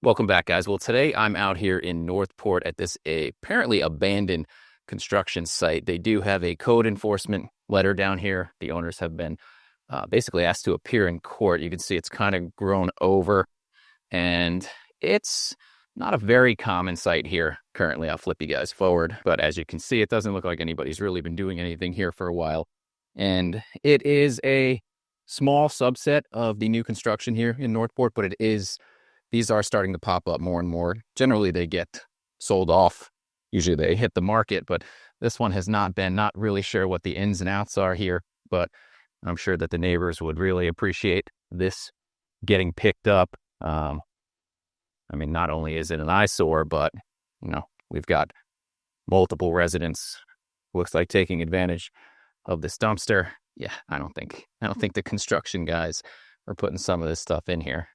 Welcome back, guys. Well, today I'm out here in Northport at this apparently abandoned construction site. They do have a code enforcement letter down here. The owners have been basically asked to appear in court. You can see it's kind of grown over, and it's not a very common site here currently. I'll flip you guys forward, but as you can see, it doesn't look like anybody's really been doing anything here for a while. And it is a small subset of the new construction here in Northport, but these are starting to pop up more and more. Generally, they get sold off. Usually they hit the market, but this one has not been. Not really sure what the ins and outs are here, but I'm sure that the neighbors would really appreciate this getting picked up. I mean, not only is it an eyesore, but, we've got multiple residents, looks like, taking advantage of this dumpster. Yeah, I don't think the construction guys are putting some of this stuff in here.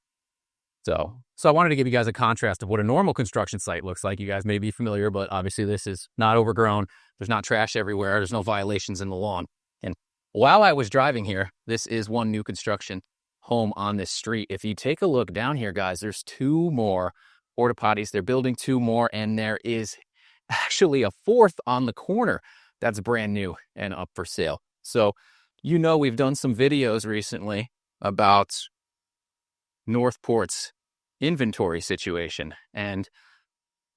So I wanted to give you guys a contrast of what a normal construction site looks like. You guys may be familiar, but obviously this is not overgrown. There's not trash everywhere. There's no violations in the lawn. And while I was driving here, this is one new construction home on this street. If you take a look down here, guys, there's two more porta potties. They're building two more, and there is actually a fourth on the corner that's brand new and up for sale. So, we've done some videos recently about Northport's inventory situation, and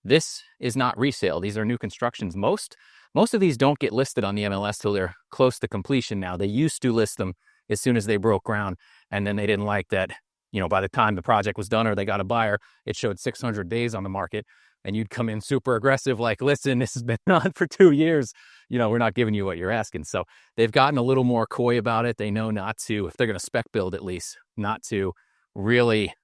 this is not resale. These are new constructions. Most of these don't get listed on the MLS till they're close to completion now. They used to list them as soon as they broke ground, and then they didn't like that, by the time the project was done or they got a buyer, it showed 600 days on the market, and you'd come in super aggressive like, listen, this has been on for 2 years. We're not giving you what you're asking. So they've gotten a little more coy about it. They know not to, if they're going to spec build at least, not to really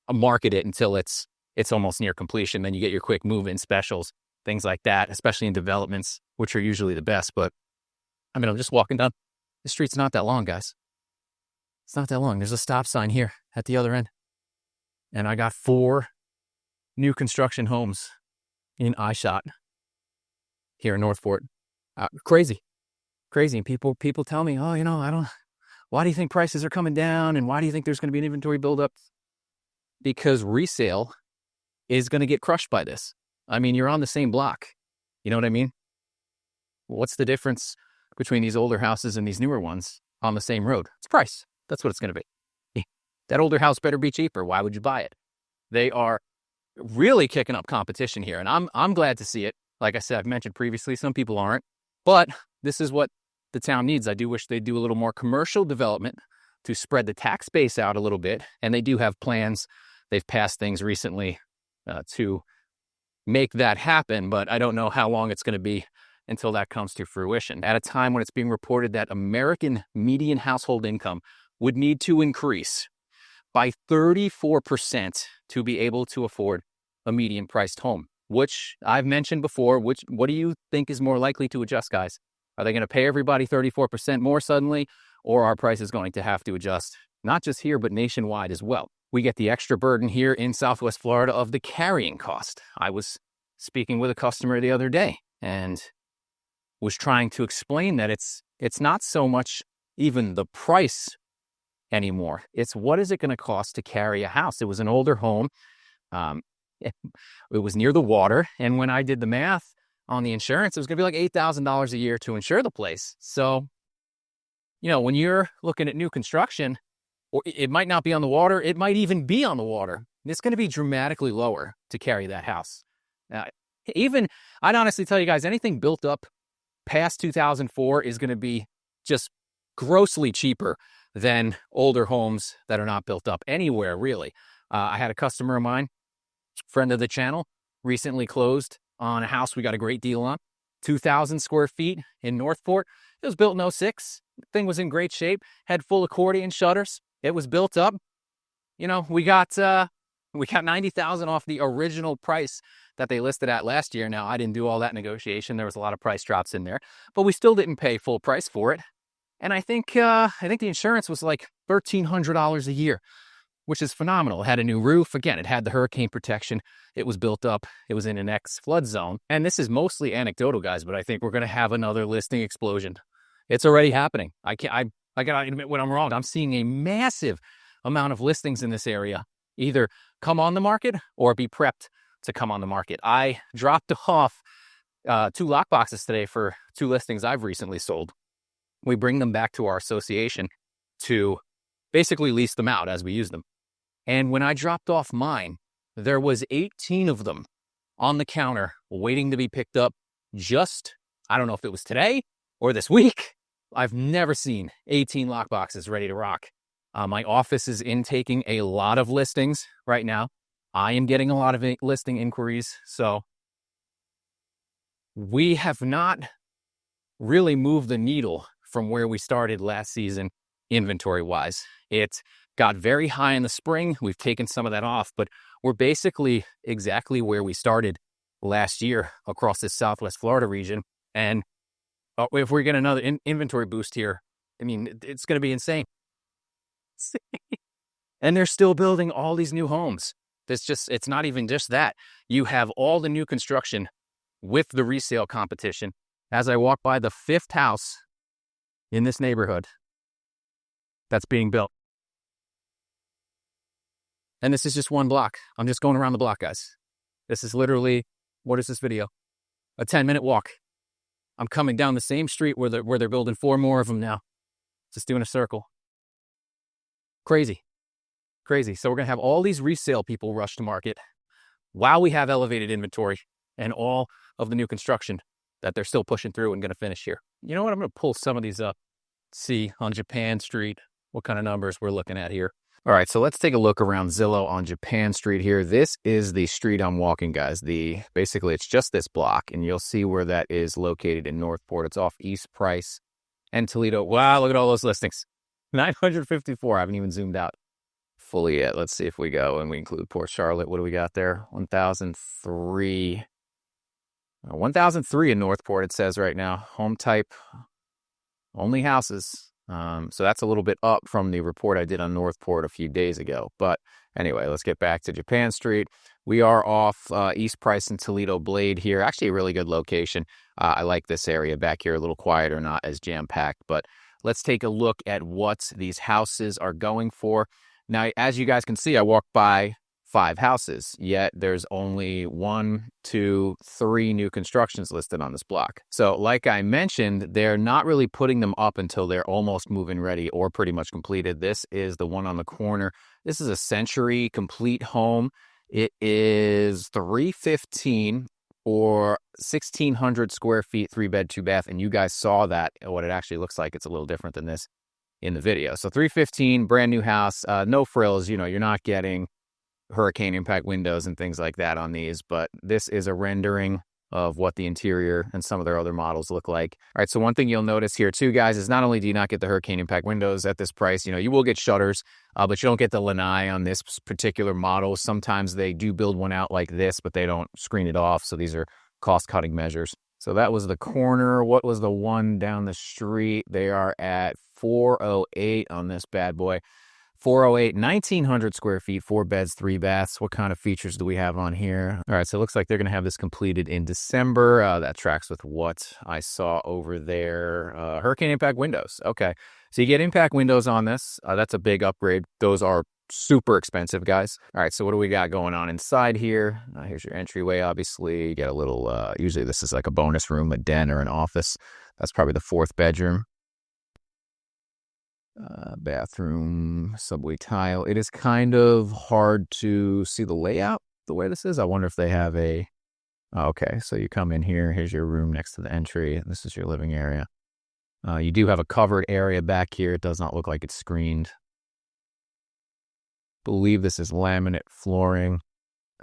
market it until it's almost near completion. Then you get your quick move-in specials, things like that, especially in developments, which are usually the best. But I'm just walking down the street's not that long, guys. It's not that long. There's a stop sign here at the other end, and I got 4 new construction homes in eyeshot here in Northport. Crazy. And people tell me, why do you think prices are coming down, and why do you think there's going to be an inventory buildup? Because resale is going to get crushed by this. I mean, you're on the same block. You know what I mean? What's the difference between these older houses and these newer ones on the same road? It's price. That's what it's going to be. That older house better be cheaper. Why would you buy it? They are really kicking up competition here, and I'm glad to see it. Like I said, I've mentioned previously, some people aren't, but this is what the town needs. I do wish they'd do a little more commercial development to spread the tax base out a little bit, and they do have plans. They've passed things recently to make that happen, but I don't know how long it's going to be until that comes to fruition. At a time when it's being reported that American median household income would need to increase by 34% to be able to afford a median-priced home, which I've mentioned before. What do you think is more likely to adjust, guys? Are they going to pay everybody 34% more suddenly, or are prices going to have to adjust, not just here, but nationwide as well? We get the extra burden here in Southwest Florida of the carrying cost. I was speaking with a customer the other day and was trying to explain that it's not so much even the price anymore. It's what is it going to cost to carry a house? It was an older home. It was near the water. And when I did the math on the insurance, it was going to be like $8,000 a year to insure the place. So, when you're looking at new construction, or it might not be on the water, it might even be on the water, it's going to be dramatically lower to carry that house. I'd honestly tell you guys, anything built up past 2004 is going to be just grossly cheaper than older homes that are not built up anywhere, really. I had a customer of mine, friend of the channel, recently closed on a house we got a great deal on, 2,000 square feet in Northport. It was built in 06. The thing was in great shape, had full accordion shutters. It was built up. We got $90,000 off the original price that they listed at last year. Now, I didn't do all that negotiation. There was a lot of price drops in there, but we still didn't pay full price for it. And I think the insurance was like $1,300 a year, which is phenomenal. It had a new roof. Again, it had the hurricane protection. It was built up. It was in an ex-flood zone. And this is mostly anecdotal, guys, but I think we're going to have another listing explosion. It's already happening. I gotta admit when I'm wrong. I'm seeing a massive amount of listings in this area either come on the market or be prepped to come on the market. I dropped off 2 lockboxes today for 2 listings I've recently sold. We bring them back to our association to basically lease them out as we use them. And when I dropped off mine, there was 18 of them on the counter waiting to be picked up just, I don't know if it was today or this week. I've never seen 18 lockboxes ready to rock. My office is intaking a lot of listings right now. I am getting a lot of listing inquiries. So we have not really moved the needle from where we started last season inventory-wise. It got very high in the spring. We've taken some of that off, but we're basically exactly where we started last year across this Southwest Florida region. And if we get another inventory boost here, I mean, it's going to be insane. And they're still building all these new homes. It's not even just that. You have all the new construction with the resale competition. As I walk by the 5th house in this neighborhood that's being built. And this is just one block. I'm just going around the block, guys. This is literally, what is this video? A 10-minute walk. I'm coming down the same street where they're building 4 more of them now. Just doing a circle. Crazy. So we're going to have all these resale people rush to market while we have elevated inventory and all of the new construction that they're still pushing through and going to finish here. You know what? I'm going to pull some of these up, see on Japan Street what kind of numbers we're looking at here. All right, so let's take a look around Zillow on Japan Street here. This is the street I'm walking, guys. Basically, it's just this block, and you'll see where that is located in Northport. It's off East Price and Toledo. Wow, look at all those listings. 954. I haven't even zoomed out fully yet. Let's see if we go and we include Port Charlotte. What do we got there? 1003. 1003 in Northport, it says right now. Home type, only houses. So that's a little bit up from the report I did on Northport a few days ago. But anyway, let's get back to Japan Street. We are off East Price and Toledo Blade here. Actually, a really good location. I like this area back here, a little quieter, not as jam-packed. But let's take a look at what these houses are going for. Now, as you guys can see, I walked by 5 houses, yet there's only 1, 2, 3 new constructions listed on this block. So like I mentioned, they're not really putting them up until they're almost move-in ready or pretty much completed. This is the one on the corner. This is a Century complete home. It is $315 or 1,600 square feet, 3-bed, 2-bath. And you guys saw that, what it actually looks like. It's a little different than this in the video. So $315, brand new house, no frills. You know, you're not getting hurricane impact windows and things like that on these, but this is a rendering of what the interior and some of their other models look like. All right, so one thing you'll notice here too, guys, is not only do you not get the hurricane impact windows at this price, you know, you will get shutters, but you don't get the lanai on this particular model. Sometimes they do build one out like this, but they don't screen it off, so these are cost-cutting measures. So that was the corner. What was the one down the street? They are at 408 on this bad boy. 408, 1,900 square feet, 4 beds, 3 baths. What kind of features do we have on here? All right, so it looks like they're going to have this completed in December. That tracks with what I saw over there. Hurricane impact windows. Okay, so you get impact windows on this. That's a big upgrade. Those are super expensive, guys. All right, so what do we got going on inside here? Here's your entryway, obviously. You get a little, usually this is like a bonus room, a den, or an office. That's probably the 4th bedroom. Bathroom, subway tile. It is kind of hard to see the layout the way this is. I wonder if they have a... Okay, so you come in here. Here's your room next to the entry. This is your living area. You do have a covered area back here. It does not look like it's screened. Believe this is laminate flooring.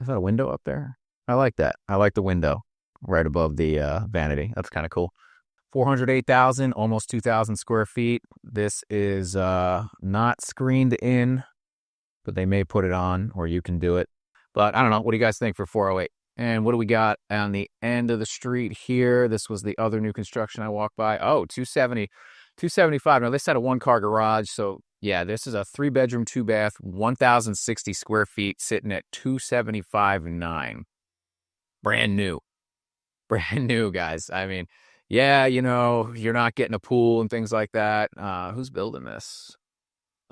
Is that a window up there? I like that. I like the window right above the vanity. That's kind of cool. 408,000, almost 2,000 square feet. This is not screened in, but they may put it on, or you can do it. But I don't know. What do you guys think for 408? And what do we got on the end of the street here? This was the other new construction I walked by. Oh, 270, 275. Now, this had a 1-car garage. So, yeah, this is a 3-bedroom, 2-bath, 1,060 square feet, sitting at 275.9. Brand new. Brand new, guys. I mean... Yeah, you know, you're not getting a pool and things like that. Who's building this?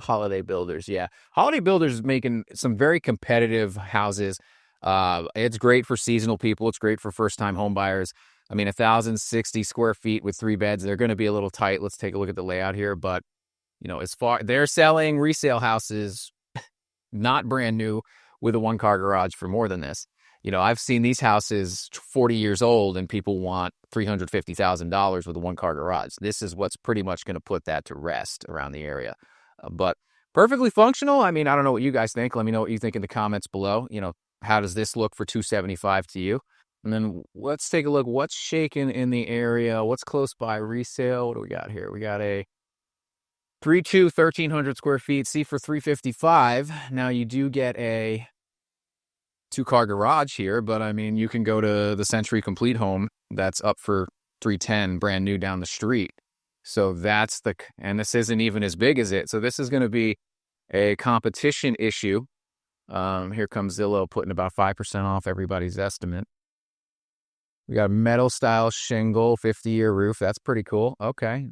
Holiday Builders, yeah. Holiday Builders is making some very competitive houses. It's great for seasonal people. It's great for first-time home buyers. I mean, 1,060 square feet with 3 beds. They're going to be a little tight. Let's take a look at the layout here. But, as far they're selling resale houses, not brand new, with a one-car garage for more than this. I've seen these houses 40 years old and people want $350,000 with a one-car garage. This is what's pretty much going to put that to rest around the area. But perfectly functional. I mean, I don't know what you guys think. Let me know what you think in the comments below. How does this look for 275 to you? And then let's take a look. What's shaking in the area? What's close by resale? What do we got here? We got a 3.2, 1,300 square feet. See, for 355. Now you do get a 2-car garage here, but I mean, you can go to the Century Complete home that's up for 310, brand new down the street. So and this isn't even as big as it. So this is going to be a competition issue. Here comes Zillow putting about 5% off everybody's estimate. We got a metal style shingle, 50-year roof. That's pretty cool. Okay.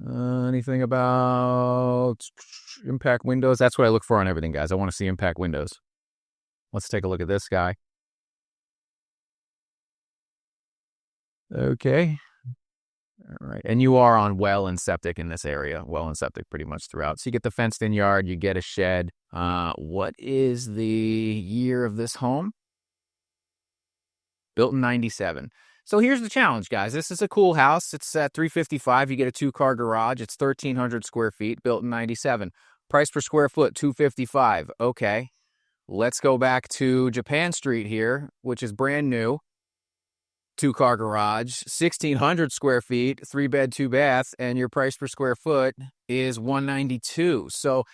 Anything about impact windows? That's what I look for on everything, guys. I want to see impact windows. Let's take a look at this guy. Okay. All right. And you are on well and septic in this area. Well and septic pretty much throughout. So you get the fenced in yard, you get a shed. What is the year of this home? Built in 97. So here's the challenge, guys. This is a cool house. It's at 355. You get a 2-car garage. It's 1,300 square feet, built in 97. Price per square foot, $255. Okay. Let's go back to Japan Street here, which is brand new. 2-car garage, 1,600 square feet, 3-bed, 2-bath, and your price per square foot is $192. So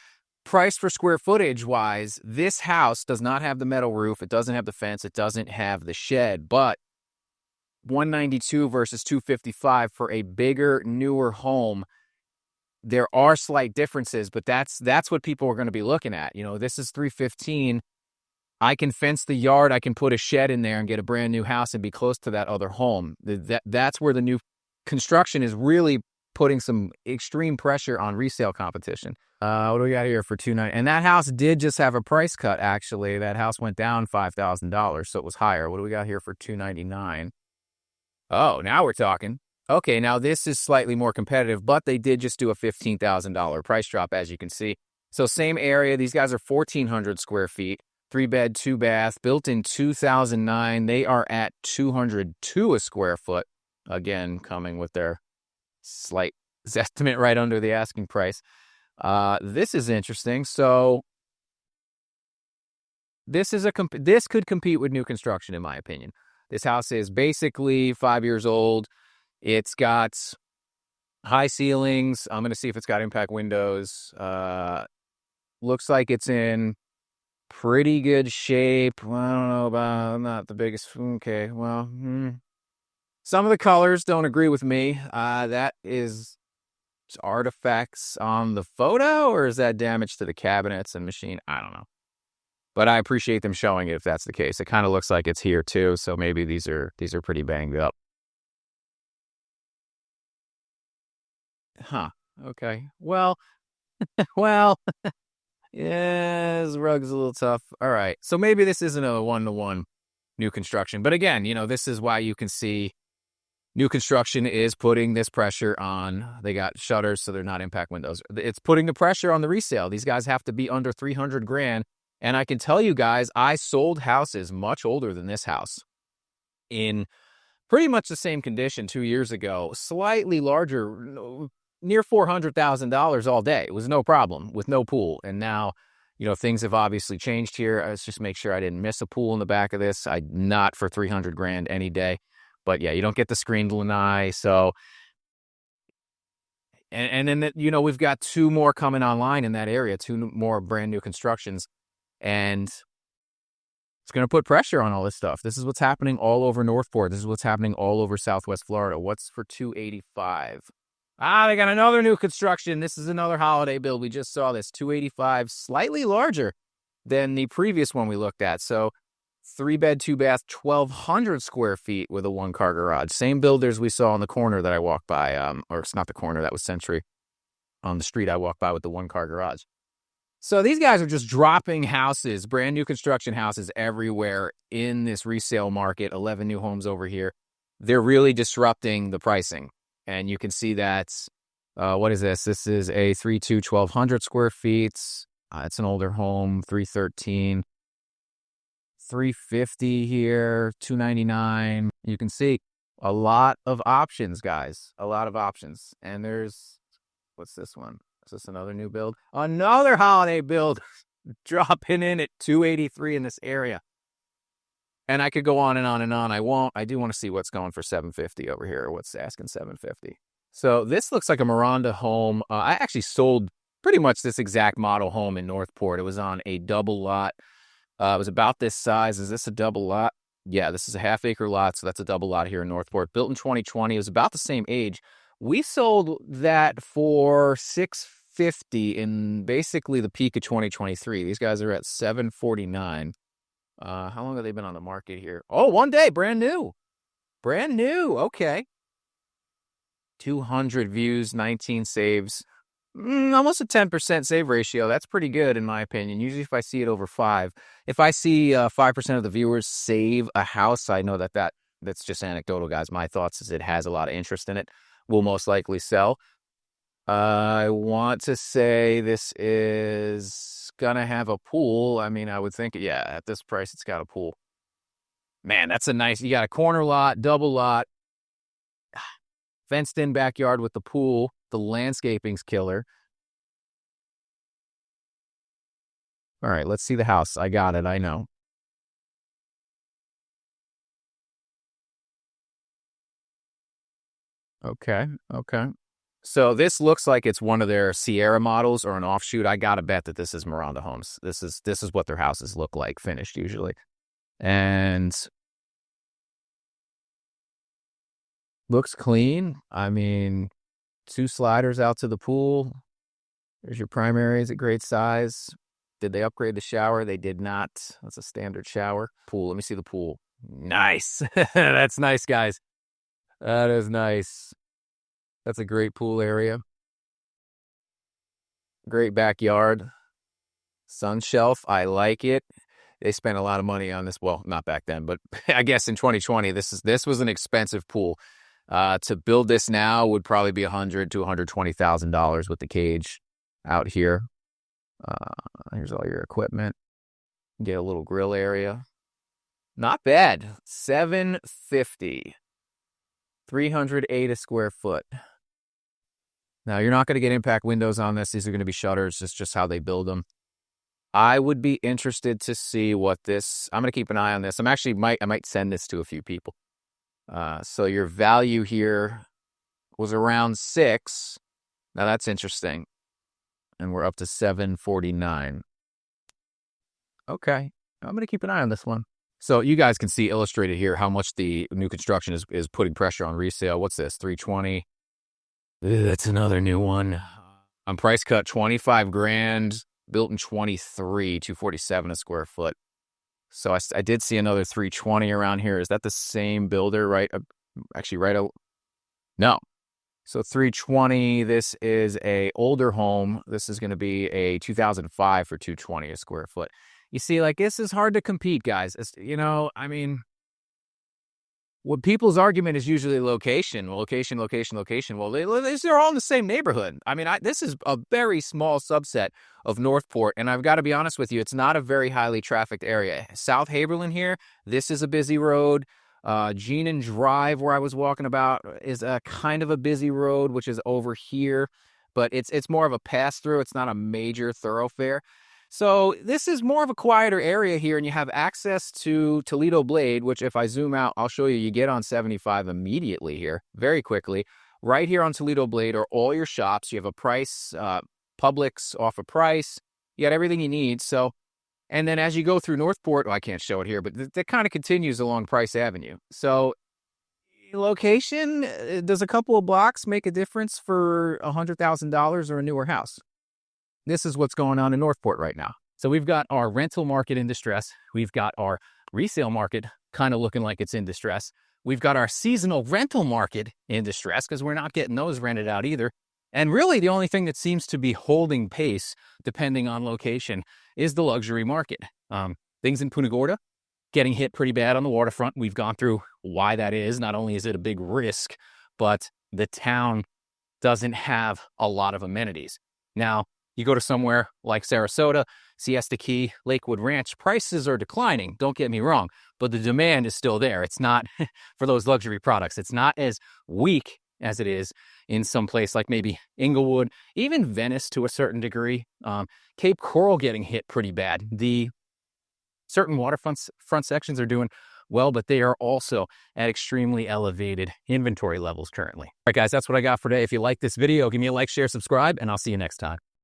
price per square footage wise, this house does not have the metal roof. It doesn't have the fence. It doesn't have the shed, but $192 versus $255 for a bigger, newer home. There are slight differences, but that's what people are going to be looking at. This is $315. I can fence the yard. I can put a shed in there and get a brand new house and be close to that other home. That's where the new construction is really putting some extreme pressure on resale competition. What do we got here for $290? And that house did just have a price cut, actually. That house went down $5,000, so it was higher. What do we got here for $299? Oh, now we're talking. Okay, now this is slightly more competitive, but they did just do a $15,000 price drop, as you can see. So same area. These guys are 1,400 square feet, 3-bed, 2-bath, built in 2009. They are at $202 a square foot. Again, coming with their slight estimate right under the asking price. This is interesting. So this could compete with new construction, in my opinion. This house is basically 5 years old. It's got high ceilings. I'm going to see if it's got impact windows. Looks like it's in pretty good shape. Well, I don't know about, not the biggest. Okay, well, some of the colors don't agree with me. That is artifacts on the photo, or is that damage to the cabinets and machine? I don't know. But I appreciate them showing it if that's the case. It kind of looks like it's here too, so maybe these are pretty banged up. Huh. Okay. Well, yeah, this rug's a little tough. All right. So maybe this isn't a one-to-one new construction. But again, this is why you can see new construction is putting this pressure on. They got shutters, so they're not impact windows. It's putting the pressure on the resale. These guys have to be under $300,000. And I can tell you guys, I sold houses much older than this house in pretty much the same condition 2 years ago, slightly larger, near $400,000 all day. It was no problem with no pool. And now, things have obviously changed here. Let's just make sure I didn't miss a pool in the back of this. Not for $300,000 any day. But yeah, you don't get the screened lanai. So, and then, we've got 2 more coming online in that area, 2 more brand new constructions. And it's going to put pressure on all this stuff. This is what's happening all over Northport. This is what's happening all over Southwest Florida. What's for $285? They got another new construction. This is another holiday build. We just saw this. $285, slightly larger than the previous one we looked at. So 3-bed, 2-bath, 1,200 square feet with a 1-car garage. Same builders we saw on the corner that I walked by. Or it's not the corner, that was Century. on the street I walk by with the one-car garage. So these guys are just dropping houses, brand new construction houses everywhere in this resale market, 11 new homes over here. They're really disrupting the pricing. And you can see that, what is this? This is a 3.2, 1,200 square feet. It's an older home, 313, 350 here, 299. You can see a lot of options, guys, a lot of options. And there's, what's this one? Is this another new build? Another holiday build dropping in at 283 in this area. And I could go on and on and on. I won't. I do want to see what's going for 750 over here, or what's asking 750. So this looks like a Miranda home. I actually sold pretty much this exact model home in Northport. It was on a double lot. It was about this size. Is this a double lot? Yeah, this is a half-acre lot, so that's a double lot here in Northport. Built in 2020. It was about the same age. We sold that for $650 in basically the peak of 2023. These guys are at $749. How long have they been on the market here? Oh, 1 day, brand new. Brand new, okay. 200 views, 19 saves. Almost a 10% save ratio. That's pretty good in my opinion. Usually if I see it over 5. If I see 5% of the viewers save a house, I know that's just anecdotal, guys. My thoughts is it has a lot of interest in it. Will most likely sell. I want to say this is gonna have a pool. I mean, I would think, yeah, at this price, it's got a pool. Man, that's a nice, you got a corner lot, double lot, fenced in backyard with the pool. The landscaping's killer. All right, let's see the house. I got it, I know. Okay. So this looks like it's one of their Sierra models or an offshoot. I gotta bet that this is Miranda Homes. This is what their houses look like, finished usually. And looks clean. I mean, 2 sliders out to the pool. There's your primary. Is a great size. Did they upgrade the shower? They did not. That's a standard shower. Pool. Let me see the pool. Nice. That's nice, guys. That is nice. That's a great pool area. Great backyard. Sun shelf. I like it. They spent a lot of money on this. Well, not back then, but I guess in 2020, this was an expensive pool. To build this now would probably be $100,000 to $120,000 with the cage out here. Here's all your equipment. Get a little grill area. Not bad. $750. 308 a square foot. Now, you're not going to get impact windows on this. These are going to be shutters. It's just how they build them. I would be interested to see what this... I'm going to keep an eye on this. I might send this to a few people. So your value here was around 6. Now, that's interesting. And we're up to 749. Okay. I'm going to keep an eye on this one. So you guys can see illustrated here how much the new construction is putting pressure on resale. What's this? 320. That's another new one. On price cut, 25 grand, built in 23, 247 a square foot. So I did see another 320 around here. Is that the same builder, right? Actually, right? No. So 320, this is a older home. This is going to be a 2005 for 220 a square foot. You see, like, this is hard to compete, guys. It's, I mean, what people's argument is usually location. Well, location. Well, they're all in the same neighborhood. I mean, this is a very small subset of Northport, and I've got to be honest with you, it's not a very highly trafficked area. South Haberlin here, this is a busy road. Geenan Drive, where I was walking about, is a kind of a busy road, which is over here, but it's more of a pass-through. It's not a major thoroughfare. So this is more of a quieter area here, and you have access to Toledo Blade, which if I zoom out, I'll show you, you get on 75 immediately here, very quickly. Right here on Toledo Blade are all your shops. You have a price, Publix off a price. You got everything you need. So, and then as you go through Northport, I can't show it here, but that kind of continues along Price Avenue. So location, does a couple of blocks make a difference for $100,000 or a newer house? This is what's going on in Northport right now. So we've got our rental market in distress. We've got our resale market kind of looking like it's in distress. We've got our seasonal rental market in distress because we're not getting those rented out either. And really the only thing that seems to be holding pace, depending on location, is the luxury market. Things in Punta Gorda getting hit pretty bad on the waterfront. We've gone through why that is. Not only is it a big risk, but the town doesn't have a lot of amenities. Now, you go to somewhere like Sarasota, Siesta Key, Lakewood Ranch, prices are declining, don't get me wrong, but the demand is still there. It's not, for those luxury products, it's not as weak as it is in some place like maybe Inglewood, even Venice to a certain degree. Cape Coral getting hit pretty bad. The certain waterfront sections are doing well, but they are also at extremely elevated inventory levels currently. All right, guys, that's what I got for today. If you like this video, give me a like, share, subscribe, and I'll see you next time.